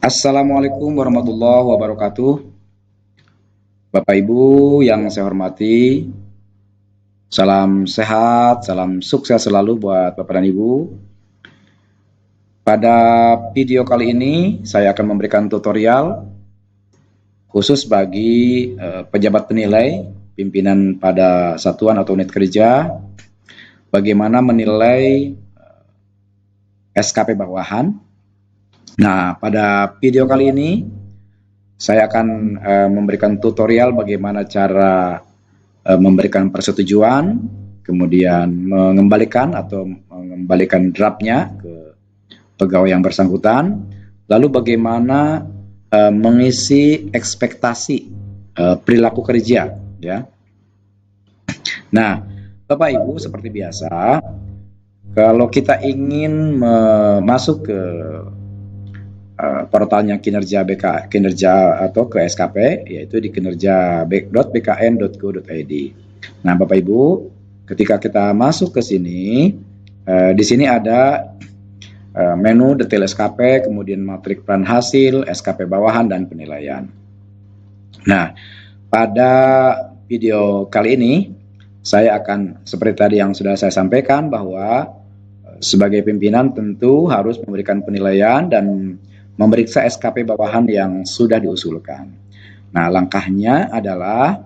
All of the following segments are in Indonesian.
Assalamualaikum warahmatullahi wabarakatuh. Bapak Ibu yang saya hormati, salam sehat, salam sukses selalu buat Bapak dan Ibu. Pada video kali ini saya akan memberikan tutorial khusus bagi pejabat penilai, pimpinan pada satuan atau unit kerja, bagaimana menilai SKP bawahan. Nah, pada video kali ini saya akan memberikan tutorial bagaimana cara memberikan persetujuan, kemudian mengembalikan draftnya ke pegawai yang bersangkutan, lalu bagaimana mengisi ekspektasi perilaku kerja, ya. Nah, Bapak Ibu, seperti biasa, kalau kita ingin masuk ke portalnya kinerja atau ke SKP, yaitu di kinerja.bkn.go.id. Nah, Bapak Ibu, ketika kita masuk ke sini, di sini ada menu detail SKP, kemudian matrik peran hasil, SKP bawahan, dan penilaian. Nah, pada video kali ini, saya akan seperti tadi yang sudah saya sampaikan, bahwa sebagai pimpinan tentu harus memberikan penilaian dan memeriksa SKP bawahan yang sudah diusulkan. Nah, langkahnya adalah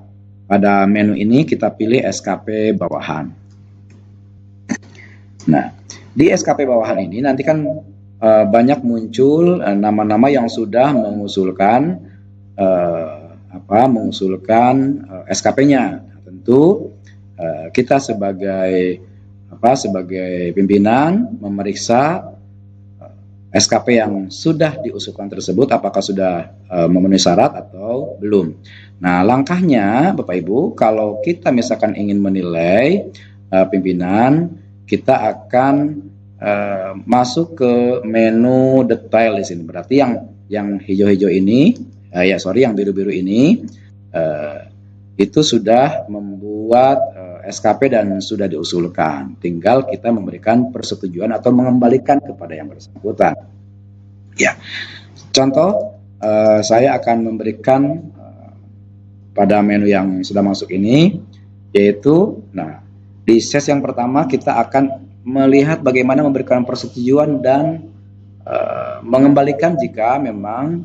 pada menu ini kita pilih SKP bawahan. Nah, di SKP bawahan ini nanti kan banyak muncul nama-nama yang sudah mengusulkan SKP-nya. Tentu kita sebagai pimpinan memeriksa SKP yang sudah diusulkan tersebut apakah sudah memenuhi syarat atau belum. Nah, langkahnya Bapak Ibu, kalau kita misalkan ingin menilai pimpinan, kita akan masuk ke menu detail di sini. Berarti yang hijau-hijau ini, yang biru-biru ini itu sudah membuat SKP dan sudah diusulkan. Tinggal kita memberikan persetujuan atau mengembalikan kepada yang bersangkutan. Ya, contoh saya akan memberikan pada menu yang sudah masuk ini, yaitu, nah, di sesi yang pertama kita akan melihat bagaimana memberikan persetujuan dan mengembalikan jika memang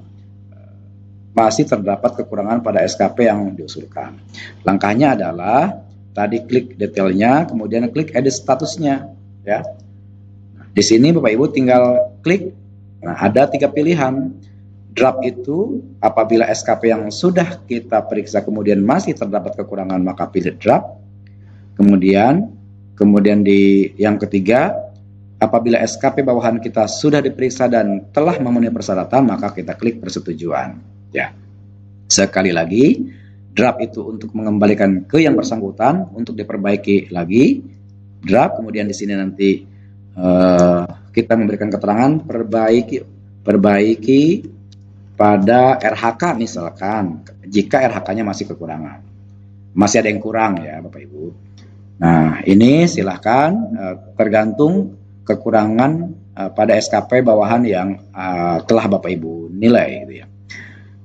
masih terdapat kekurangan pada SKP yang diusulkan. Langkahnya adalah tadi klik detailnya, kemudian klik edit statusnya, ya. Nah, di sini Bapak Ibu tinggal klik. Nah, ada 3 pilihan. Draft itu apabila SKP yang sudah kita periksa kemudian masih terdapat kekurangan, maka pilih draft. Kemudian di yang ketiga, apabila SKP bawahan kita sudah diperiksa dan telah memenuhi persyaratan, maka kita klik persetujuan. Ya, sekali lagi, draft itu untuk mengembalikan ke yang bersangkutan untuk diperbaiki lagi draft. Kemudian di sini nanti kita memberikan keterangan perbaiki pada RHK misalkan, jika RHK-nya masih kekurangan, masih ada yang kurang, ya Bapak Ibu. Nah, ini silahkan tergantung kekurangan pada SKP bawahan yang telah Bapak Ibu nilai, gitu ya.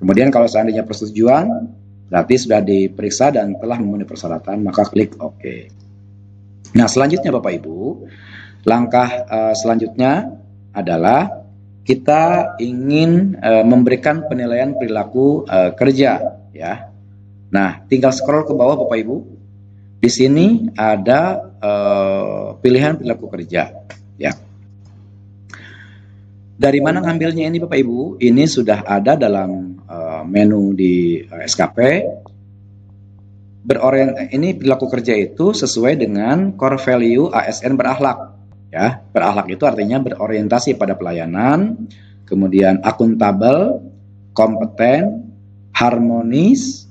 Kemudian kalau seandainya persetujuan berarti sudah diperiksa dan telah memenuhi persyaratan, maka klik OK. Nah, selanjutnya Bapak Ibu, langkah selanjutnya adalah kita ingin memberikan penilaian perilaku kerja, ya. Nah, tinggal scroll ke bawah Bapak Ibu. Di sini ada pilihan perilaku kerja, ya. Dari mana ngambilnya ini Bapak Ibu? Ini sudah ada dalam menu di SKP. Ini perilaku kerja itu sesuai dengan core value ASN berakhlak, ya. Berakhlak itu artinya berorientasi pada pelayanan, kemudian akuntabel, kompeten, harmonis,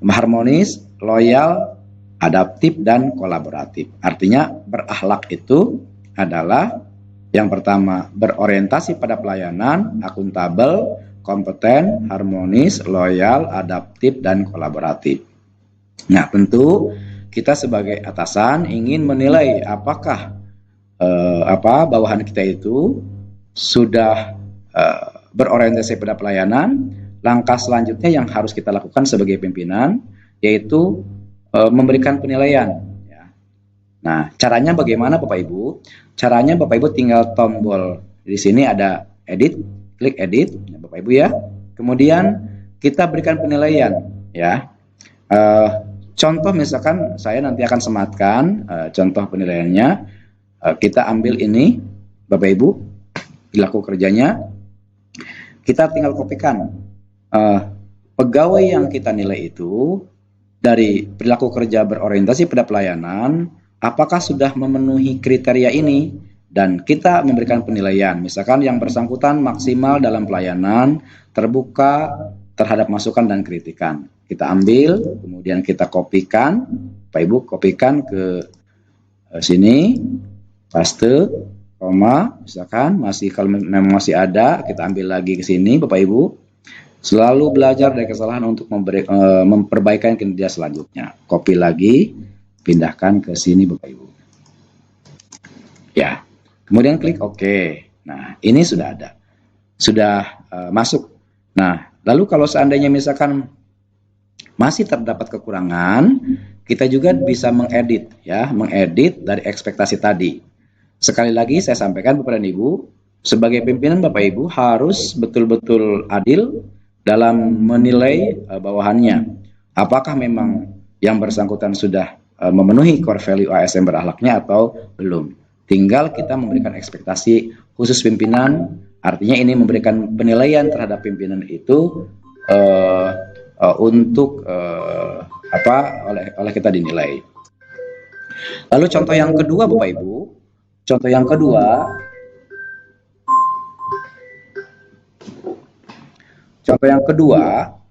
harmonis, loyal, adaptif, dan kolaboratif. Artinya berakhlak itu adalah yang pertama, berorientasi pada pelayanan, akuntabel, kompeten, harmonis, loyal, adaptif, dan kolaboratif. Nah, tentu kita sebagai atasan ingin menilai apakah bawahan kita itu sudah berorientasi pada pelayanan, langkah selanjutnya yang harus kita lakukan sebagai pimpinan yaitu memberikan penilaian. Ya. Nah, caranya bagaimana Bapak Ibu? Caranya Bapak Ibu tinggal tombol di sini ada edit, klik edit, ya, Bapak Ibu ya. Kemudian kita berikan penilaian, ya. Contoh misalkan saya nanti akan sematkan contoh penilaiannya. Kita ambil ini, Bapak Ibu, perilaku kerjanya. Kita tinggal kopikan pegawai yang kita nilai itu dari perilaku kerja berorientasi pada pelayanan, apakah sudah memenuhi kriteria ini, dan kita memberikan penilaian. Misalkan yang bersangkutan maksimal dalam pelayanan, terbuka terhadap masukan dan kritikan. Kita ambil, kemudian kita kopikan, Bapak Ibu kopikan ke sini, paste, koma, misalkan kalau memang masih ada, kita ambil lagi ke sini, Bapak Ibu. Selalu belajar dari kesalahan untuk memperbaikan kinerja selanjutnya. Copy lagi, pindahkan ke sini Bapak Ibu. Ya, kemudian klik OK. Nah, ini sudah ada, sudah masuk. Nah, lalu kalau seandainya misalkan masih terdapat kekurangan, kita juga bisa mengedit, ya, mengedit dari ekspektasi tadi. Sekali lagi saya sampaikan Bapak dan Ibu, sebagai pimpinan Bapak Ibu harus betul-betul adil dalam menilai bawahannya. Apakah memang yang bersangkutan sudah memenuhi core value ASN berakhlaknya atau belum. Tinggal kita memberikan ekspektasi khusus pimpinan, artinya ini memberikan penilaian terhadap pimpinan itu untuk oleh kita dinilai. Lalu contoh yang kedua Bapak Ibu, contoh yang kedua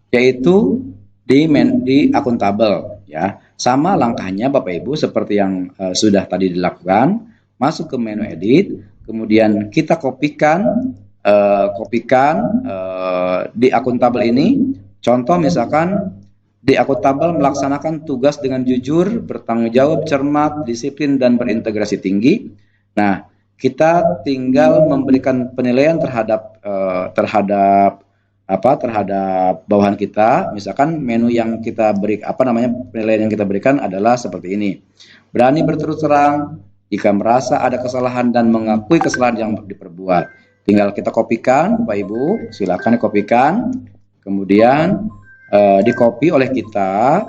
yaitu di akuntabel, ya. Sama langkahnya Bapak Ibu seperti yang sudah tadi dilakukan, masuk ke menu edit, kemudian kita kopikan di akuntabel ini. Contoh misalkan di akuntabel melaksanakan tugas dengan jujur, bertanggung jawab, cermat, disiplin, dan berintegrasi tinggi. Nah, kita tinggal memberikan penilaian terhadap bawahan kita. Misalkan menu yang kita beri, penilaian yang kita berikan adalah seperti ini. Berani berterus terang jika merasa ada kesalahan dan mengakui kesalahan yang diperbuat. Tinggal kita kopikan, Bapak Ibu, silakan kopikan. Kemudian di-copy oleh kita,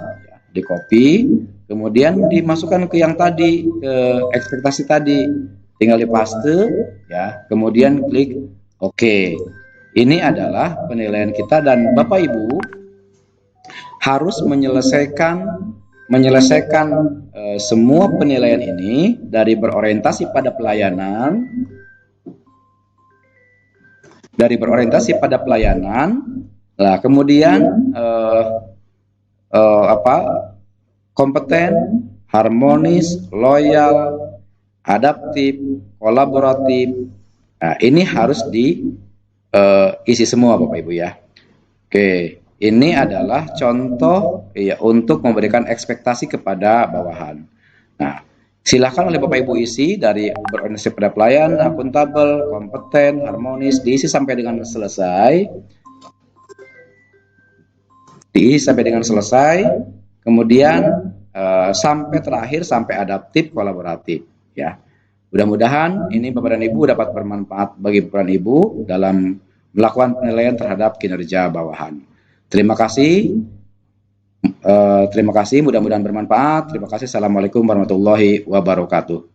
di-copy, kemudian dimasukkan ke yang tadi, ke ekspektasi tadi. Tinggal dipaste, ya. Kemudian klik OK. Ini adalah penilaian kita dan Bapak Ibu harus menyelesaikan semua penilaian ini dari berorientasi pada pelayanan, Nah, kemudian kompeten, harmonis, loyal, adaptif, kolaboratif. Nah, ini harus diisi semua Bapak Ibu ya. Oke, ini adalah contoh ya untuk memberikan ekspektasi kepada bawahan. Nah, silakan oleh Bapak Ibu isi dari berorientasi pada pelayan, akuntabel, kompeten, harmonis, diisi sampai dengan selesai. Kemudian sampai terakhir sampai adaptif, kolaboratif ya. Mudah-mudahan ini Bapak dan Ibu dapat bermanfaat bagi Bapak dan Ibu dalam melakukan penilaian terhadap kinerja bawahan. Terima kasih, mudah-mudahan bermanfaat. Terima kasih. Assalamualaikum warahmatullahi wabarakatuh.